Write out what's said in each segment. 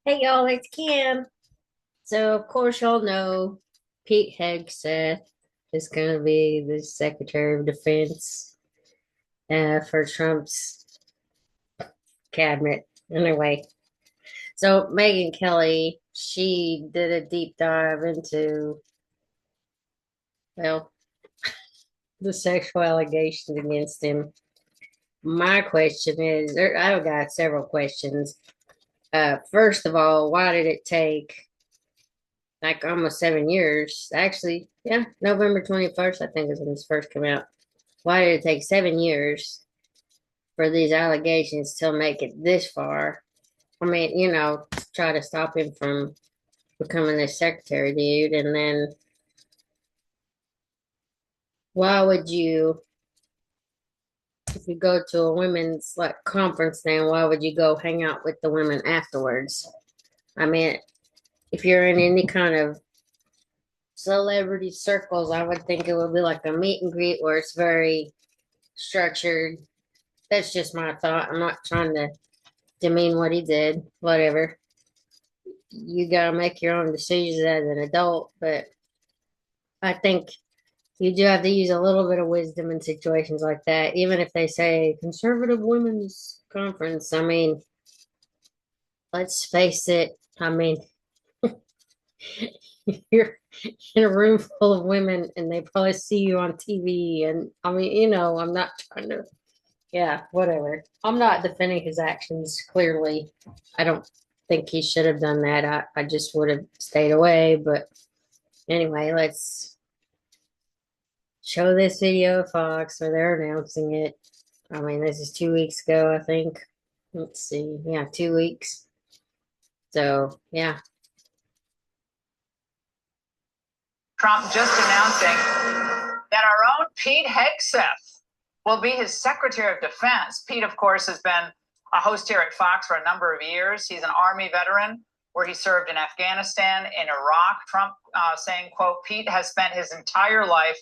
Hey y'all, it's Kim. So of course y'all know Pete Hegseth is going to be the Secretary of Defense for Trump's cabinet. Anyway, so Megan Kelly, she did a deep dive into, well, the sexual allegations against him. My question is, I've got several questions. First of all, why did it take like almost 7 years? Actually, yeah, November 21st, I think is when this first came out. Why did it take 7 years for these allegations to make it this far? I mean, try to stop him from becoming the secretary, dude. And then why would you, if you go to a women's like conference, then why would you go hang out with the women afterwards? I mean, if you're in any kind of celebrity circles, I would think it would be like a meet and greet where it's very structured. That's just my thought. I'm not trying to demean what he did, whatever. You got to make your own decisions as an adult, but I think you do have to use a little bit of wisdom in situations like that. Even if they say conservative women's conference, I mean, let's face it. I mean, you're in a room full of women and they probably see you on TV. And I mean, I'm not trying to, yeah, whatever. I'm not defending his actions, clearly. I don't think he should have done that. I just would have stayed away. But anyway, let's show this video of Fox where they're announcing it. I mean, this is 2 weeks ago, I think. Let's see. Yeah, 2 weeks. So, yeah. Trump just announcing that our own Pete Hegseth will be his Secretary of Defense. Pete, of course, has been a host here at Fox for a number of years. He's an Army veteran where he served in Afghanistan, in Iraq. Trump saying, quote, Pete has spent his entire life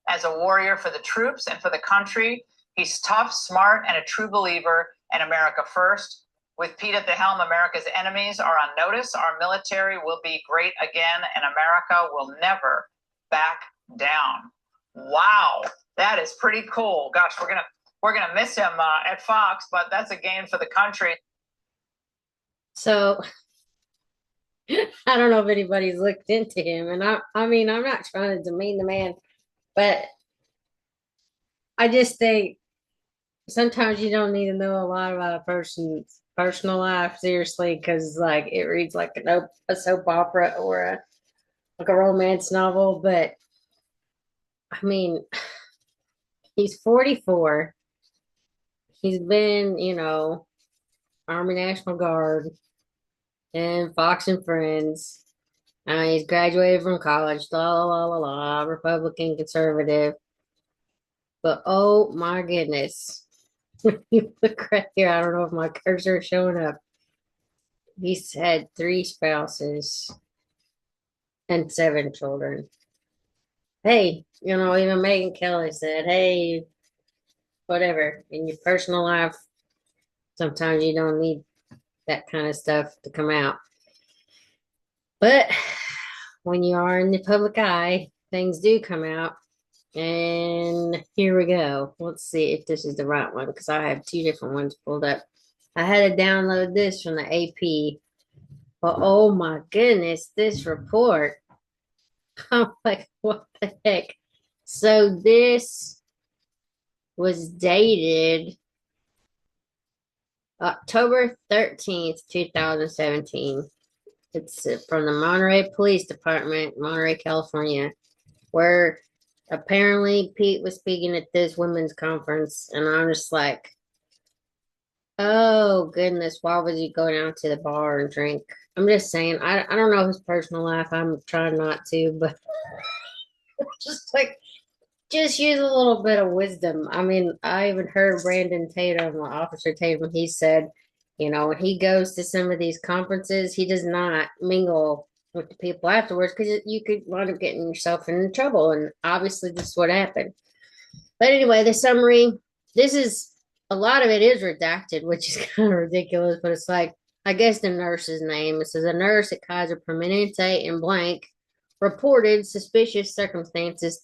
as a warrior for the troops and for the country. He's tough, smart, and a true believer in America first. With Pete at the helm, America's enemies are on notice. Our military will be great again, and America will never back down. Wow, that is pretty cool. Gosh, we're gonna miss him at Fox, but that's a gain for the country. So, I don't know if anybody's looked into him. And I mean, I'm not trying to demean the man, but I just think sometimes you don't need to know a lot about a person's personal life, seriously, because like it reads like a soap opera or like a romance novel. But I mean, he's 44. He's been, Army National Guard and Fox and Friends. He's graduated from college, la la la la la, Republican, conservative. But oh my goodness, when you look right here, I don't know if my cursor is showing up. He's had 3 spouses and 7 children. Hey, even Megan Kelly said, hey, whatever, in your personal life, sometimes you don't need that kind of stuff to come out. But when you are in the public eye, things do come out. And here we go. Let's see if this is the right one because I have 2 different ones pulled up. I had to download this from the AP. But oh my goodness, this report. I'm like, what the heck? So this was dated October 13th, 2017. It's from the Monterey Police Department, Monterey, California, where apparently Pete was speaking at this women's conference. And I'm just like, oh goodness, why would you go down to the bar and drink? I'm just saying, I don't know his personal life. I'm trying not to, but just like, just use a little bit of wisdom. I mean, I even heard Brandon Tatum, Officer Tatum, he said, when he goes to some of these conferences, he does not mingle with the people afterwards because you could wind up getting yourself in trouble. And obviously, this is what happened. But anyway, the summary, this is a lot of it is redacted, which is kind of ridiculous, but it's like, I guess the nurse's name. It says a nurse at Kaiser Permanente in blank reported suspicious circumstances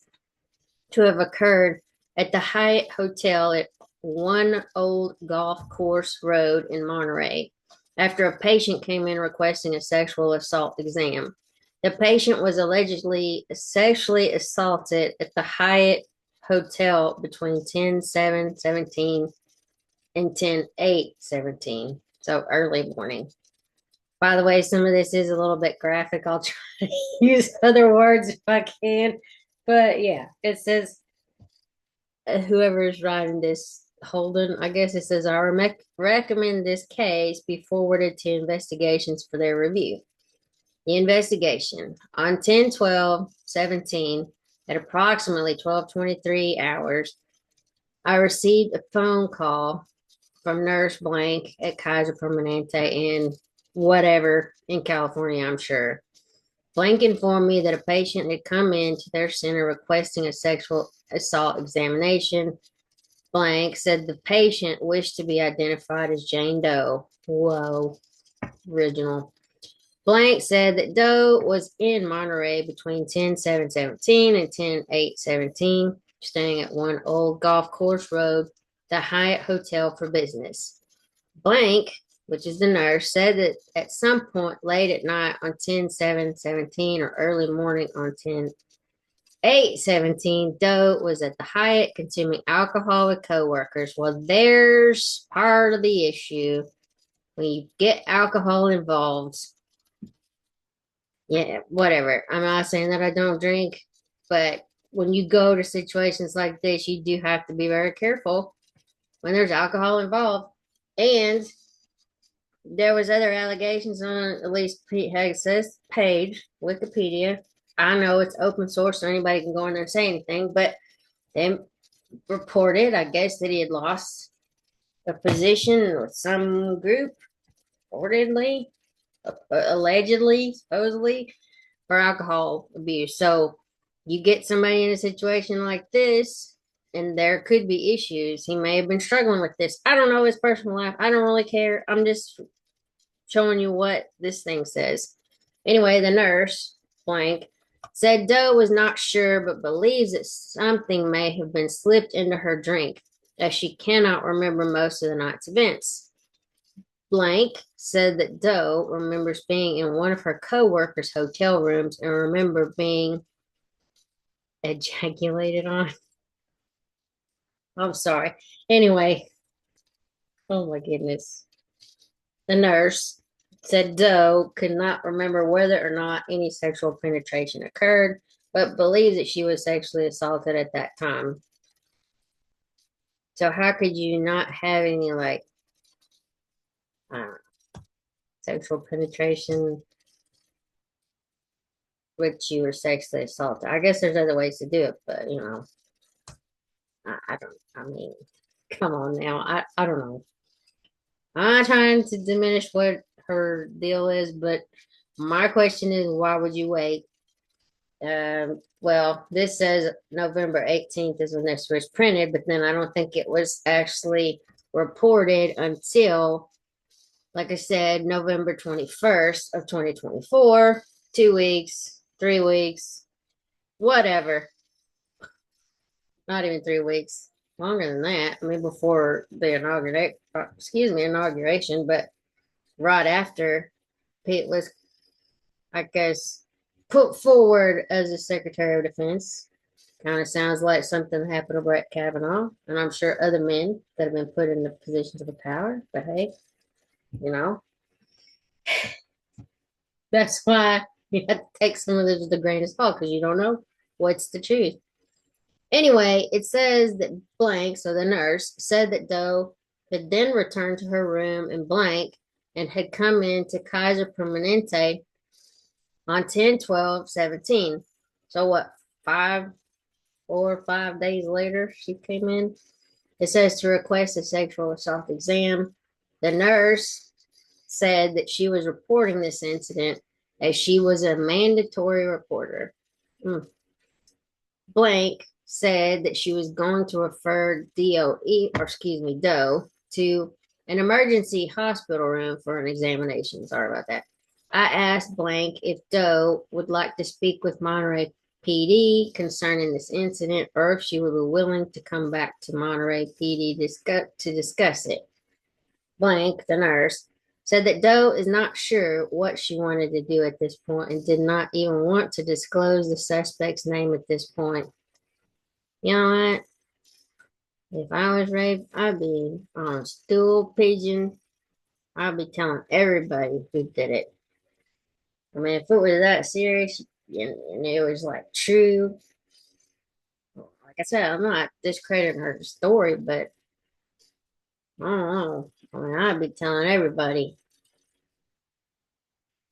to have occurred at the Hyatt Hotel at One Old Golf Course Road in Monterey after a patient came in requesting a sexual assault exam. The patient was allegedly sexually assaulted at the Hyatt Hotel between 10/7/17 and 10/8/17, so early morning. By the way, some of this is a little bit graphic. I'll try to use other words if I can. But yeah, it says whoever is writing this, Holden, I guess it says, I recommend this case be forwarded to investigations for their review. The investigation on 10/12/17 at approximately 12:23 hours, I received a phone call from Nurse Blank at Kaiser Permanente in whatever in California, I'm sure. Blank informed me that a patient had come into their center requesting a sexual assault examination. Blank said the patient wished to be identified as Jane Doe. Whoa, original. Blank said that Doe was in Monterey between 10/7/17 and 10/8/17, staying at One Old Golf Course Road, the Hyatt Hotel for Business. Blank, which is the nurse, said that at some point late at night on 10/7/17 or early morning on 10/8/17, Doe was at the Hyatt consuming alcohol with coworkers. Well, there's part of the issue. When you get alcohol involved, yeah, whatever. I'm not saying that I don't drink, but when you go to situations like this, you do have to be very careful when there's alcohol involved. And there was other allegations on at least Pete Hegseth's page, Wikipedia. I know it's open source, so anybody can go in there and say anything, but they reported, I guess, that he had lost a position with some group, reportedly, allegedly, supposedly, for alcohol abuse. So you get somebody in a situation like this, and there could be issues. He may have been struggling with this. I don't know his personal life. I don't really care. I'm just showing you what this thing says. Anyway, the nurse, blank, said Doe was not sure but believes that something may have been slipped into her drink, as she cannot remember most of the night's events. Blank said that Doe remembers being in one of her co-workers' hotel rooms and remember being ejaculated on. I'm sorry. Anyway, oh my goodness. The nurse said Doe could not remember whether or not any sexual penetration occurred, but believes that she was sexually assaulted at that time. So how could you not have any like sexual penetration which you were sexually assaulted? I guess there's other ways to do it, but you know, I don't. I mean, come on now. I don't know. I'm not trying to diminish what her deal is, but my question is, why would you wait? Well, this says November 18th is when this was printed, but then I don't think it was actually reported until, like I said, November 21st of 2024, 2 weeks, 3 weeks, whatever. Not even 3 weeks, longer than that. I mean, before the inauguration, but right after Pete was, I guess, put forward as a Secretary of Defense. Kind of sounds like something happened to Brett Kavanaugh, and I'm sure other men that have been put in the positions of power. But hey, you know, that's why you have to take some of this with a grain of salt because you don't know what's the truth. Anyway, it says that blank, so the nurse said that Doe had then returned to her room in blank and had come in to Kaiser Permanente on 10/12/17. So what, 4 or 5 days later, she came in. It says to request a sexual assault exam. The nurse said that she was reporting this incident as she was a mandatory reporter. Blank said that she was going to refer Doe to an emergency hospital room for an examination. Sorry about that. I asked blank if Doe would like to speak with Monterey PD concerning this incident, or if she would be willing to come back to Monterey PD to discuss it. Blank, the nurse, said that Doe is not sure what she wanted to do at this point and did not even want to disclose the suspect's name at this point. You know what? If I was raped, I'd be on a stool pigeon. I'd be telling everybody who did it. I mean, if it was that serious and it was like true, like I said, I'm not discrediting her story, but I don't know. I mean, I'd be telling everybody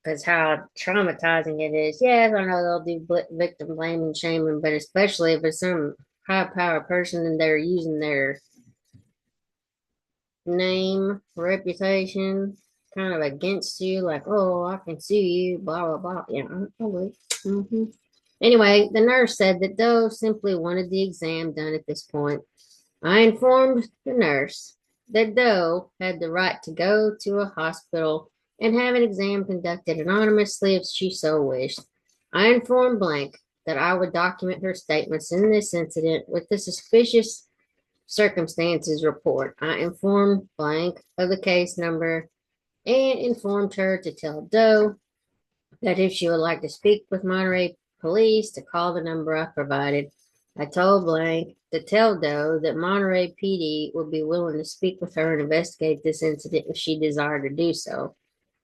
because how traumatizing it is. Yes, I know they'll do victim blaming, shaming, but especially if it's some high power person and they're using their name, reputation kind of against you, like, oh, I can sue you, blah, blah, blah. Yeah, I would. Mm-hmm. Anyway, the nurse said that Doe simply wanted the exam done at this point. I informed the nurse that Doe had the right to go to a hospital and have an exam conducted anonymously if she so wished. I informed Blank that I would document her statements in this incident with the suspicious circumstances report. I informed Blank of the case number and informed her to tell Doe that if she would like to speak with Monterey Police to call the number I provided. I told Blank to tell Doe that Monterey PD would be willing to speak with her and investigate this incident if she desired to do so.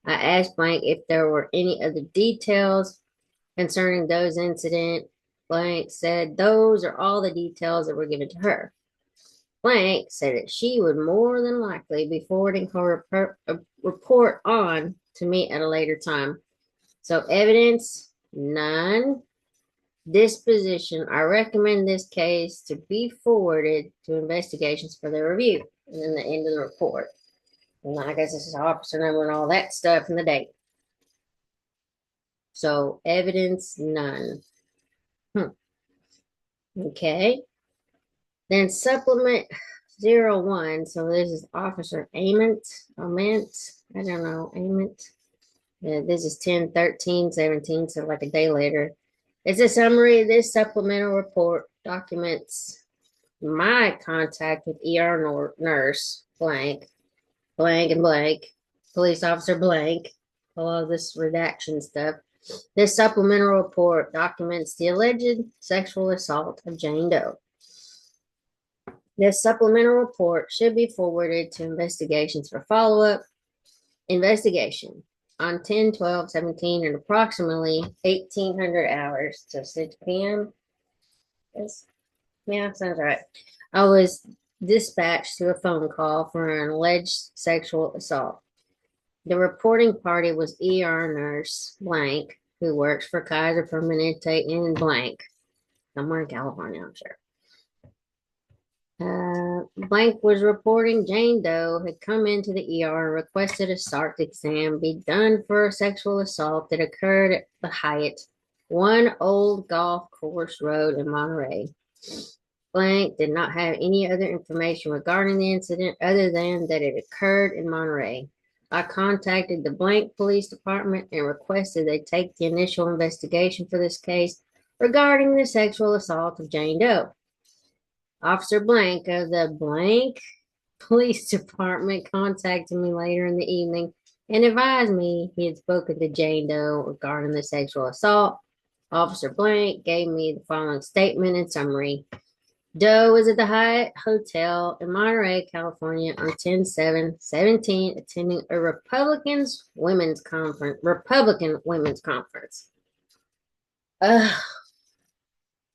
I asked Blank if there were any other details concerning Doe's incident. Blank said those are all the details that were given to her. Blank said that she would more than likely be forwarding her report on to me at a later time. So evidence, none. Disposition, I recommend this case to be forwarded to investigations for their review. And then the end of the report. And I guess this is officer number and all that stuff and the date. So evidence, none. Okay. Then supplement 01. So this is Officer Ament. I don't know, Ament. Yeah, this is 10/13/17, so like a day later. It's a summary of this supplemental report documents my contact with ER nurse blank, blank and blank, police officer blank, all of this redaction stuff. This supplemental report documents the alleged sexual assault of Jane Doe. This supplemental report should be forwarded to investigations for follow-up investigation on 10/12/17 at approximately 1800 hours to 6 p.m. Yes. Yeah, sounds right. I was dispatched to a phone call for an alleged sexual assault. The reporting party was ER nurse blank, who works for Kaiser Permanente in blank, somewhere in California, I'm sure. Blank was reporting Jane Doe had come into the ER and requested a SART exam be done for a sexual assault that occurred at the Hyatt, One Old Golf Course Road in Monterey. Blank did not have any other information regarding the incident other than that it occurred in Monterey. I contacted the Blank Police Department and requested they take the initial investigation for this case regarding the sexual assault of Jane Doe. Officer Blank of the Blank Police Department contacted me later in the evening and advised me he had spoken to Jane Doe regarding the sexual assault. Officer Blank gave me the following statement and summary. Doe was at the Hyatt Hotel in Monterey, California on 10/7/17 attending a Republican women's conference.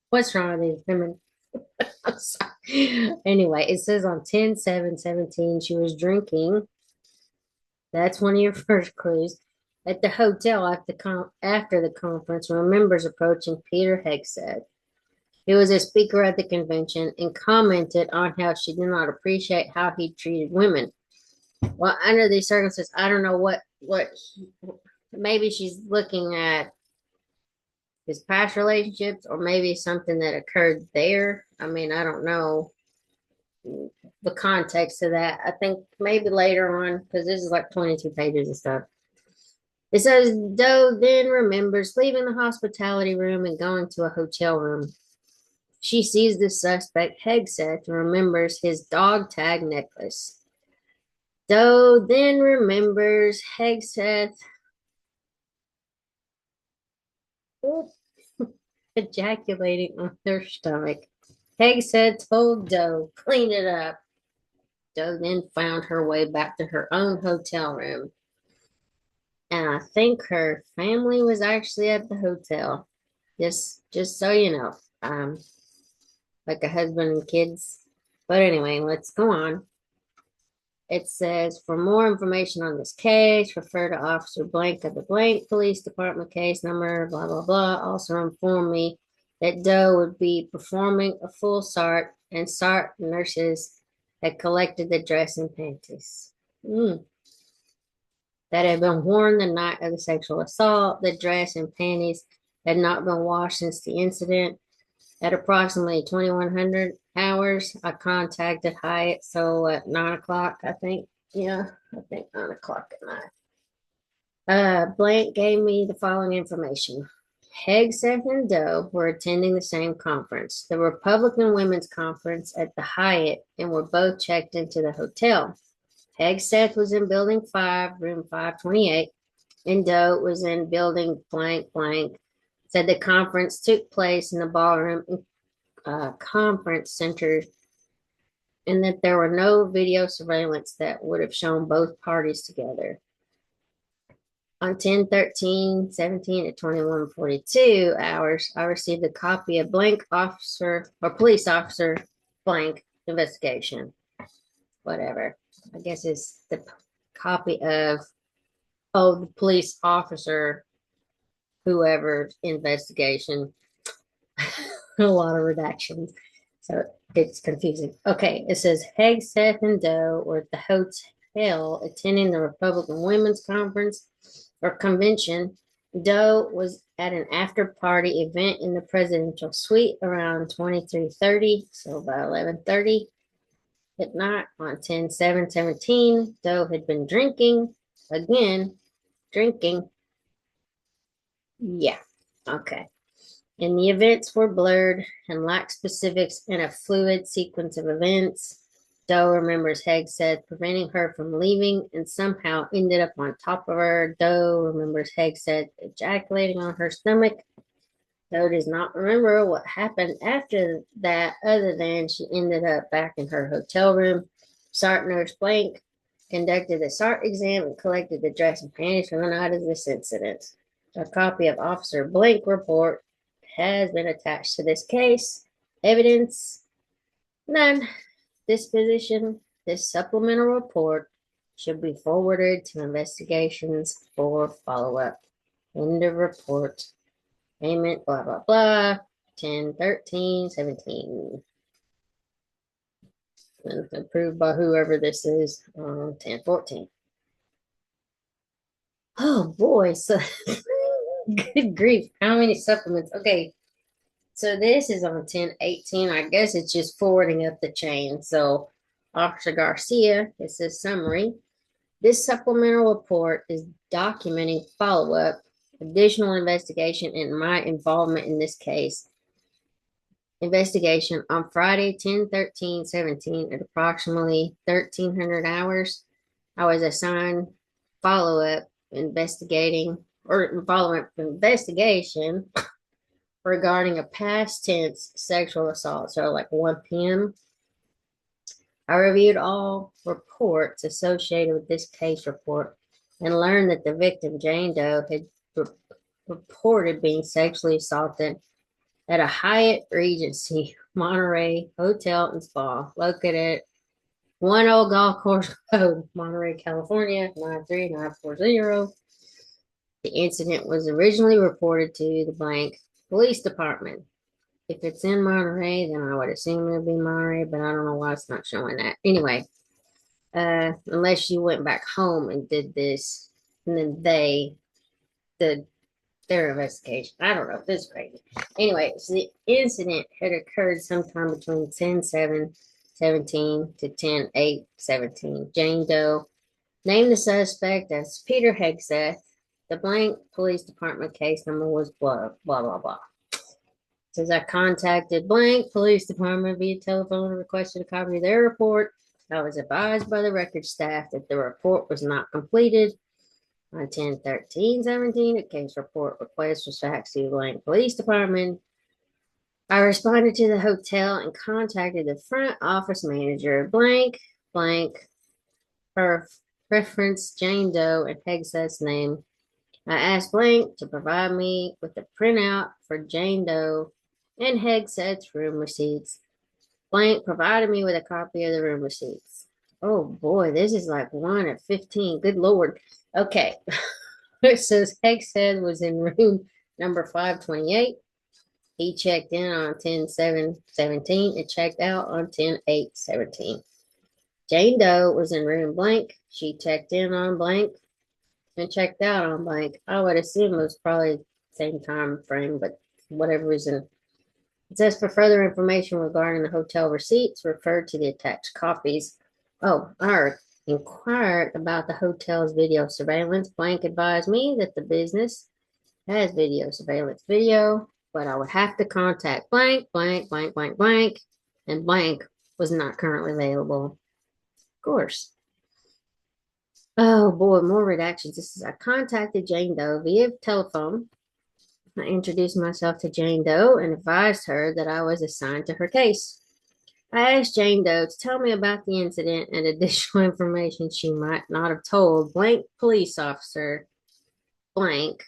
What's wrong with these women? I'm sorry. Anyway, it says on 10/7/17 she was drinking. That's one of your first clues. At the hotel after the conference, when members approaching Peter Hegseth. He was a speaker at the convention and commented on how she did not appreciate how he treated women. Well, under these circumstances, I don't know maybe she's looking at his past relationships or maybe something that occurred there. I mean, I don't know. the context of that. I think maybe later on, because this is like 22 pages of stuff. It says Doe then remembers leaving the hospitality room and going to a hotel room. She sees the suspect, Hegseth, and remembers his dog tag necklace. Doe then remembers Hegseth ejaculating on her stomach. Hegseth told Doe, clean it up. Doe then found her way back to her own hotel room. And I think her family was actually at the hotel. Just so you know. Like a husband and kids. But anyway, let's go on. It says, for more information on this case, refer to Officer Blank of the Blank Police Department case number, blah, blah, blah. Also informed me that Doe would be performing a full SART, and SART nurses had collected the dress and panties that had been worn the night of the sexual assault. The dress and panties had not been washed since the incident. At approximately 2100 hours, I contacted Hyatt. So at 9 o'clock, I think. Yeah, I think 9 o'clock at night. Blank gave me the following information. Hegseth and Doe were attending the same conference, the Republican Women's Conference at the Hyatt, and were both checked into the hotel. Hegseth was in building 5, room 528, and Doe was in building blank blank. Said the conference took place in the ballroom conference center, and that there were no video surveillance that would have shown both parties together. On 10/13/17 at 21:42 hours, I received a copy of blank officer or police officer blank investigation. Whatever. I guess it's the copy of the police officer whoever investigation. A lot of redactions. So it's confusing. Okay, it says Hegseth and Doe were at the hotel attending the Republican Women's Conference or Convention. Doe was at an after-party event in the presidential suite around 23:30, so by 11:30 at night on 10/7/17. Doe had been drinking again. Drinking. Yeah. Okay. And the events were blurred and lacked specifics in a fluid sequence of events. Doe remembers Hegseth preventing her from leaving and somehow ended up on top of her. Doe remembers Hegseth ejaculating on her stomach. Doe does not remember what happened after that other than she ended up back in her hotel room. SART nurse Blank conducted a SART exam and collected the dress and panties from the night of this incident. A copy of Officer Blank report has been attached to this case. Evidence, none. Disposition, this supplemental report should be forwarded to investigations for follow-up. End of report. Payment, blah, blah, blah. 10/13/17. And approved by whoever this is on 10/14. Oh boy, so good grief. How many supplements? Okay. So this is on 10/18. I guess it's just forwarding up the chain. So Officer Garcia, it says summary. This supplemental report is documenting follow-up, additional investigation, and my involvement in this case. Investigation on Friday, 10/13/17 at approximately 1300 hours. I was assigned follow-up investigating or follow-up investigation regarding a past tense sexual assault. So like 1 p.m. I reviewed all reports associated with this case report and learned that the victim, Jane Doe, had reported being sexually assaulted at a Hyatt Regency Monterey Hotel and Spa located at 1 Old Golf Course Road, Monterey, California, 93940. The incident was originally reported to the blank police department. If it's in Monterey, then I would assume it would be Monterey, but I don't know why it's not showing that. Anyway, unless you went back home and did this, and then they did their investigation. I don't know. This is crazy. Anyway, so the incident had occurred sometime between 10/7 17 to 10/8/17. Jane Doe named the suspect as Peter Hegseth. The blank police department case number was blah, blah, blah, blah. Says I contacted blank police department via telephone and requested a copy of their report. I was advised by the record staff that the report was not completed. On 10/13/17, a case report request was faxed to the blank police department. I responded to the hotel and contacted the front office manager, blank, blank, her reference Jane Doe and Hegseth's name. I asked blank to provide me with a printout for Jane Doe and Hegseth's room receipts. Blank provided me with a copy of the room receipts. Oh boy, this is like 1 of 15. Good Lord. Okay. It says Hegseth was in room number 528. He checked in on 10/7/17 and checked out on 10/8/17. Jane Doe was in room blank. She checked in on blank and checked out on blank. I would assume it was probably the same time frame, but for whatever reason. It says for further information regarding the hotel receipts, refer to the attached copies. Oh, I inquired about the hotel's video surveillance. Blank advised me that the business has video surveillance video, but I would have to contact blank, blank, blank, blank, blank, and blank was not currently available. Of course. Oh boy, more redactions. This is I contacted Jane Doe via telephone. I introduced myself to Jane Doe and advised her that I was assigned to her case. I asked Jane Doe to tell me about the incident and additional information she might not have told blank police officer blank,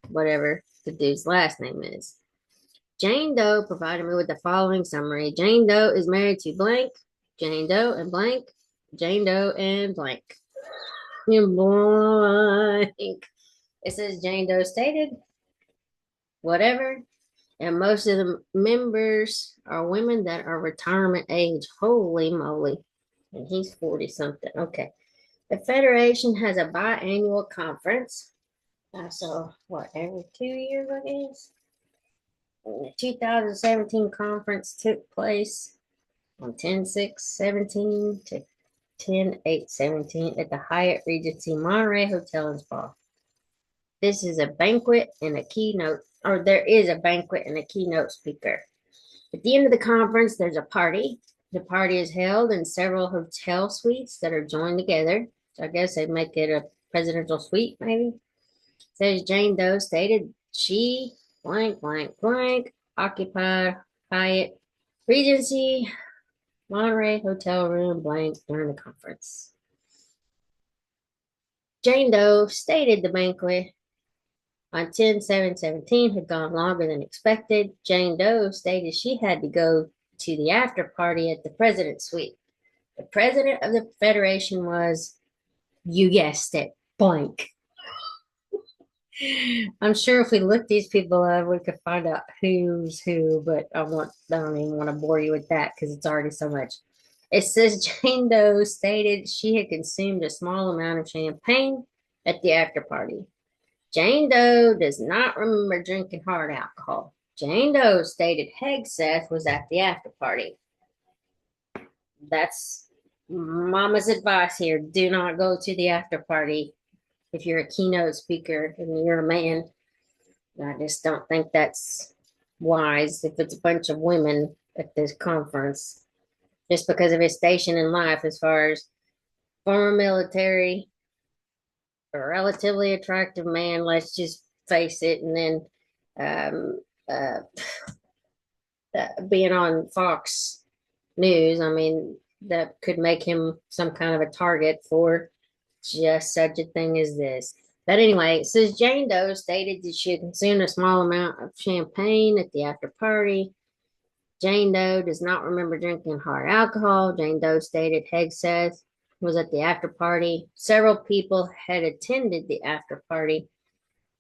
whatever the dude's last name is. Jane Doe provided me with the following summary. Jane Doe is married to blank, Jane Doe and blank, Jane Doe and blank. Blank. It says Jane Doe stated, whatever. And most of the members are women that are retirement age. Holy moly. And he's 40 something. Okay. The Federation has a biannual conference. So, what, every 2 years, I guess? The 2017 conference took place on 10/6/17 to 10/8/17 at the Hyatt Regency Monterey Hotel and Spa. This is a banquet and a keynote, or there is a banquet and a keynote speaker. At the end of the conference, there's a party. The party is held in several hotel suites that are joined together. So I guess they make it a presidential suite, maybe. It says Jane Doe stated she blank, blank, blank, occupied Hyatt Regency Monterey hotel room blank during the conference. Jane Doe stated the banquet on 10/7/17 had gone longer than expected. Jane Doe stated she had to go to the after party at the president's suite. The president of the Federation was, you guessed it, blank. I'm sure if we looked these people up, we could find out who's who, but I don't even want to bore you with that because it's already so much. It says Jane Doe stated she had consumed a small amount of champagne at the after party. Jane Doe does not remember drinking hard alcohol. Jane Doe stated Hegseth was at the after party. That's Mama's advice here. Do not go to the after party if you're a keynote speaker and you're a man. I just don't think that's wise if it's a bunch of women at this conference. Just because of his station in life as far as former military, a relatively attractive man, let's just face it, and then being on Fox News, I mean, that could make him some kind of a target for just such a thing as this. But anyway, it says Jane Doe stated that she had consumed a small amount of champagne at the after party. Jane Doe does not remember drinking hard alcohol. Jane Doe stated Hegseth was at the after party. Several people had attended the after party,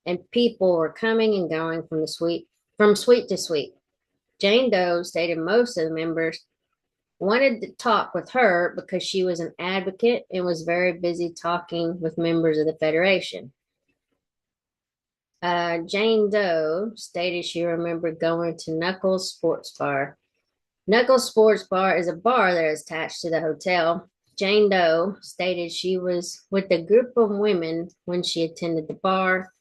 and people were coming and going from suite to suite. Jane Doe stated most of the members wanted to talk with her because she was an advocate and was very busy talking with members of the Federation. Jane Doe stated she remembered going to Knuckles Sports Bar. Knuckle Sports Bar is a bar that is attached to the hotel. Jane Doe stated she was with a group of women when she attended the bar.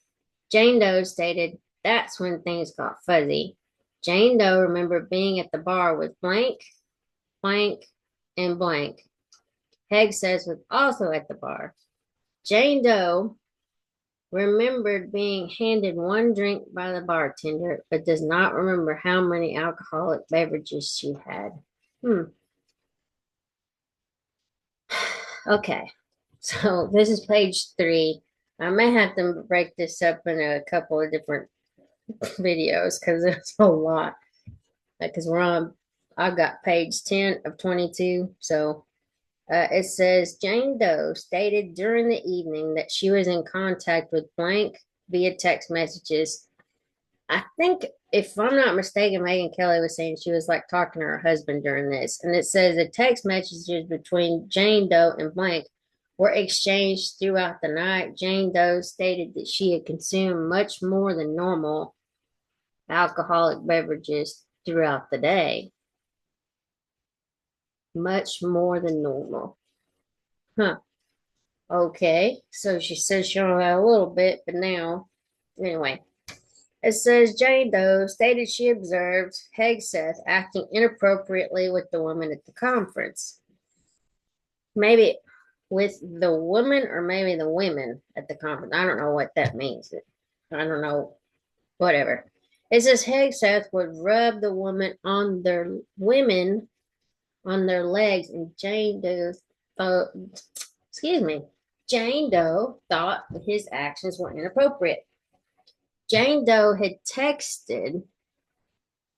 Jane Doe stated that's when things got fuzzy. Jane Doe remembered being at the bar with blank, blank, and blank. Hegseth was also at the bar. Jane Doe remembered being handed one drink by the bartender, but does not remember how many alcoholic beverages she had. Okay, so this is page 3. I may have to break this up in a couple of different videos because there's a lot. Because I've got page 10 of 22. So it says Jane Doe stated during the evening that she was in contact with blank via text messages. I think, if I'm not mistaken, Megan Kelly was saying she was like talking to her husband during this. And it says the text messages between Jane Doe and blank were exchanged throughout the night. Jane Doe stated that she had consumed much more than normal alcoholic beverages throughout the day. Much more than normal. Huh. Okay. So she says she only had a little bit, but now, anyway. It says Jane Doe stated she observed Hegseth acting inappropriately with the woman at the conference. Maybe with the woman or maybe the women at the conference. I don't know what that means. I don't know. Whatever. It says Hegseth would rub the women on their legs, and Jane Doe excuse me. Jane Doe thought that his actions were inappropriate. Jane Doe had texted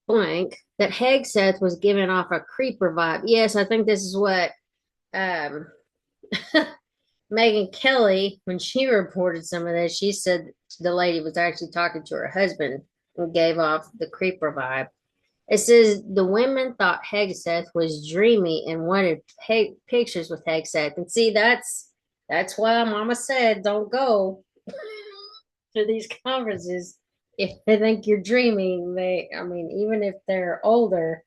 blank that Hegseth was giving off a creeper vibe. Yes, I think this is what um, Megan Kelly, when she reported some of this, she said the lady was actually talking to her husband and gave off the creeper vibe. It says the women thought Hegseth was dreamy and wanted pictures with Hegseth. And see, that's why Mama said don't go to these conferences if they think you're dreaming. I mean, even if they're older,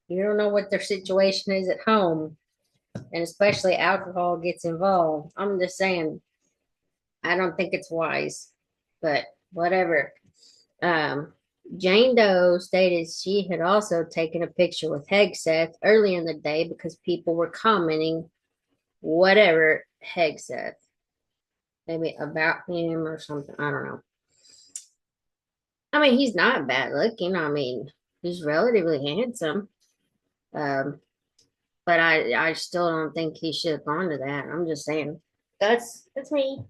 you don't know what their situation is at home, and especially alcohol gets involved. I'm just saying, I don't think it's wise, but whatever. Um, Jane Doe stated she had also taken a picture with Hegseth early in the day because people were commenting whatever Hegseth, maybe about him or something. I don't know. I mean, he's not bad looking. I mean, he's relatively handsome. Um, but I still don't think he should have gone to that. I'm just saying. That's me.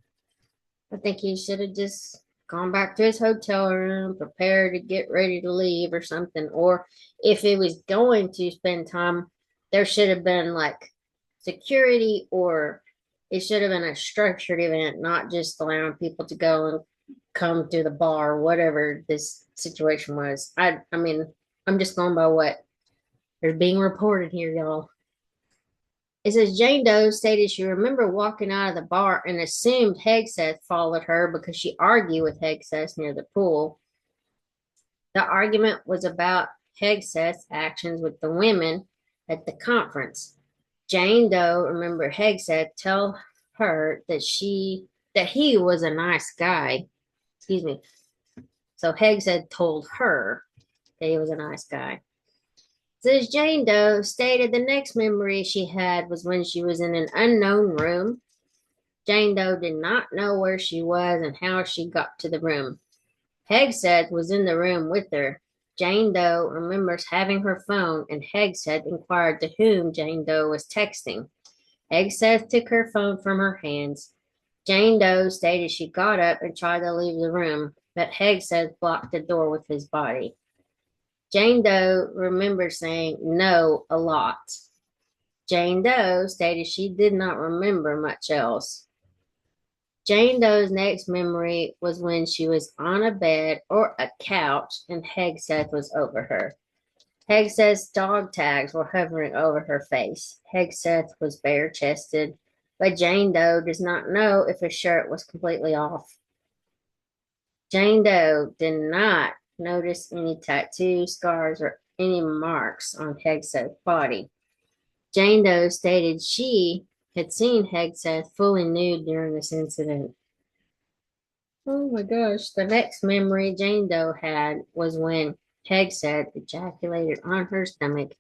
I think he should have just gone back to his hotel room, prepared to get ready to leave or something. Or if he was going to spend time, there should have been like security, or it should have been a structured event, not just allowing people to go and come to the bar, whatever this situation was. I mean, I'm just going by what is being reported here, y'all. It says Jane Doe stated she remembered walking out of the bar and assumed Hegseth followed her because she argued with Hegseth near the pool. The argument was about Hegseth's actions with the women at the conference. Jane Doe remembered Hegseth tell her that he was a nice guy. Excuse me. So Hegseth told her that he was a nice guy. Says Jane Doe stated the next memory she had was when she was in an unknown room. Jane Doe did not know where she was and how she got to the room. Hegseth was in the room with her. Jane Doe remembers having her phone, and Hegseth inquired to whom Jane Doe was texting. Hegseth took her phone from her hands. Jane Doe stated she got up and tried to leave the room, but Hegseth blocked the door with his body. Jane Doe remembers saying no a lot. Jane Doe stated she did not remember much else. Jane Doe's next memory was when she was on a bed or a couch and Hegseth was over her. Hegseth's dog tags were hovering over her face. Hegseth was bare chested, but Jane Doe does not know if his shirt was completely off. Jane Doe did not notice any tattoos, scars, or any marks on Hegseth's body. Jane Doe stated she had seen Hegseth fully nude during this incident. Oh my gosh. The next memory Jane Doe had was when Hegseth ejaculated on her stomach.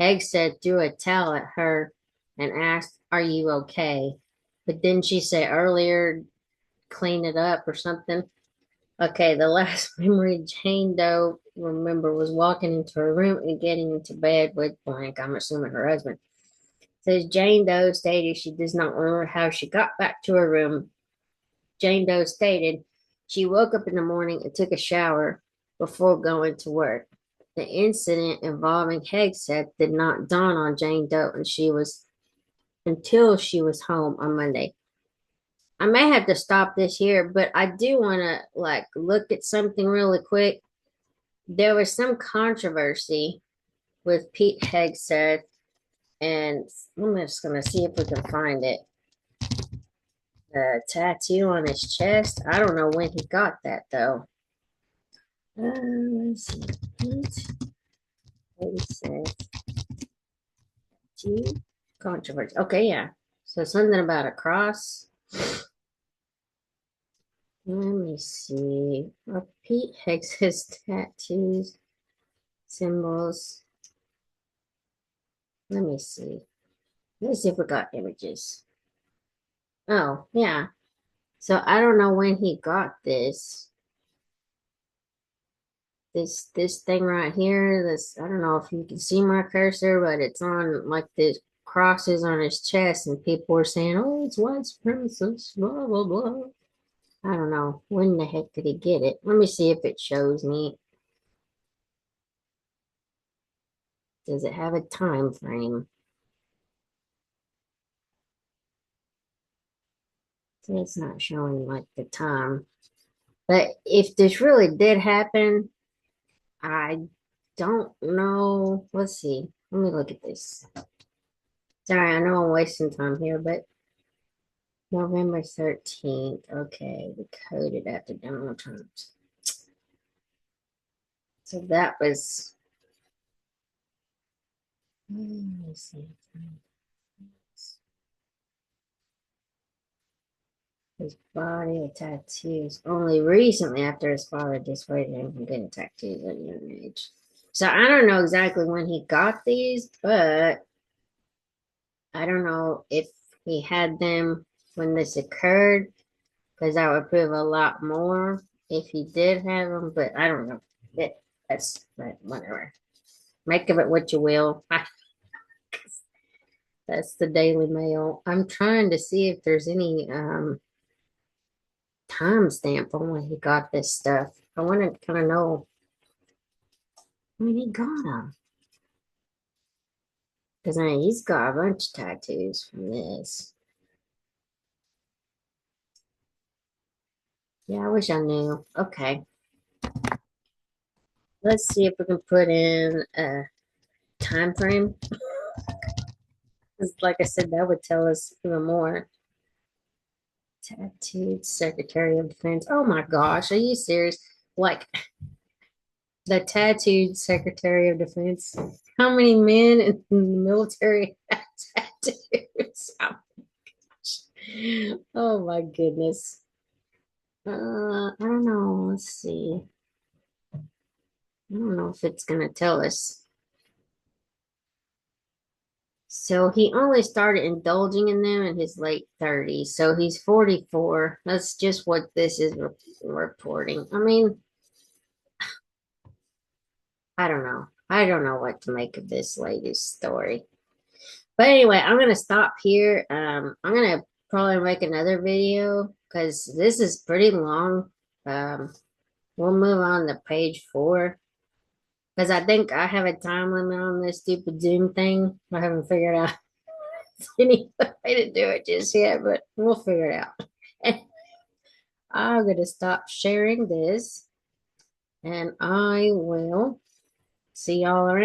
Hegseth threw a towel at her and asked, "Are you okay?" But didn't she say earlier, clean it up or something? Okay, the last memory Jane Doe remember was walking into her room and getting into bed with blank, I'm assuming her husband. Says Jane Doe stated she does not remember how she got back to her room. Jane Doe stated she woke up in the morning and took a shower before going to work. The incident involving Hegseth did not dawn on Jane Doe until she was home on Monday. I may have to stop this here, but I do want to look at something really quick. There was some controversy with Pete Hegseth, and I'm just gonna see if we can find it. The tattoo on his chest. I don't know when he got that though. Let's see. Pete Hegseth tattoo controversy. Okay, yeah. So something about a cross. Let me see. Pete Hegseth's tattoos, symbols. Let me see. Let's see if we got images. Oh, yeah. So I don't know when he got this. This thing right here. This I don't know if you can see my cursor, but it's on like the crosses on his chest, and people were saying, "Oh, it's white supremacist." Blah blah blah. I don't know when the heck did he get it. Let me see if it shows me. Does it have a time frame? So it's not showing like the time. But if this really did happen, I don't know. Let's see. Let me look at this. Sorry, I know I'm wasting time here, but November 13th. Okay, we coded after Donald Trump's. So that was, let me see. His body of tattoos. Only recently after his father dissuaded him from getting tattoos at a young age. So I don't know exactly when he got these, but I don't know if he had them when this occurred, because that would prove a lot more if he did have them, but I don't know. That's whatever. Make of it what you will. That's the Daily Mail. I'm trying to see if there's any timestamp on when he got this stuff. I want to kind of know when he got them. Because I mean, he's got a bunch of tattoos from this. Yeah, I wish I knew. Okay. Let's see if we can put in a time frame. Because like I said, that would tell us even more. Tattooed Secretary of Defense. Oh my gosh, are you serious? Like the tattooed Secretary of Defense. How many men in the military have tattoos? Oh, oh my goodness. I don't know. Let's see. I don't know if it's gonna tell us. So he only started indulging in them in his late 30s. So he's 44. That's just what this is reporting. I mean, I don't know. I don't know what to make of this latest story. But anyway, I'm gonna stop here. I'm gonna probably make another video because this is pretty long. Um, we'll move on to page 4 because I think I have a time limit on this stupid Zoom thing. I haven't figured out any way to do it just yet, but we'll figure it out. I'm gonna stop sharing this, and I will see y'all around.